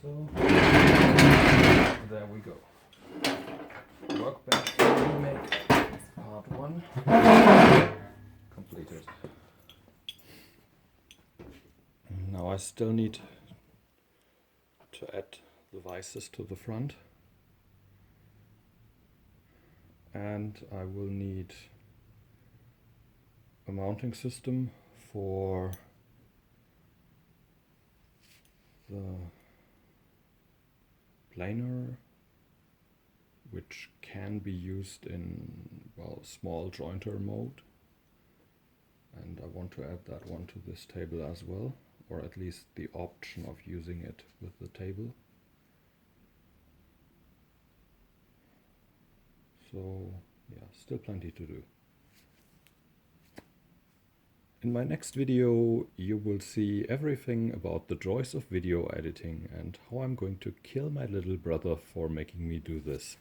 So there we go. Workbench remake part 1 completed. Now I still need to add the vices to the front, and I will need a mounting system for the planer, which can be used in, well, small jointer mode, and I want to add that one to this table as well, or at least the option of using it with the table. So yeah, still plenty to do. In my next video you will see everything about the joys of video editing and how I'm going to kill my little brother for making me do this.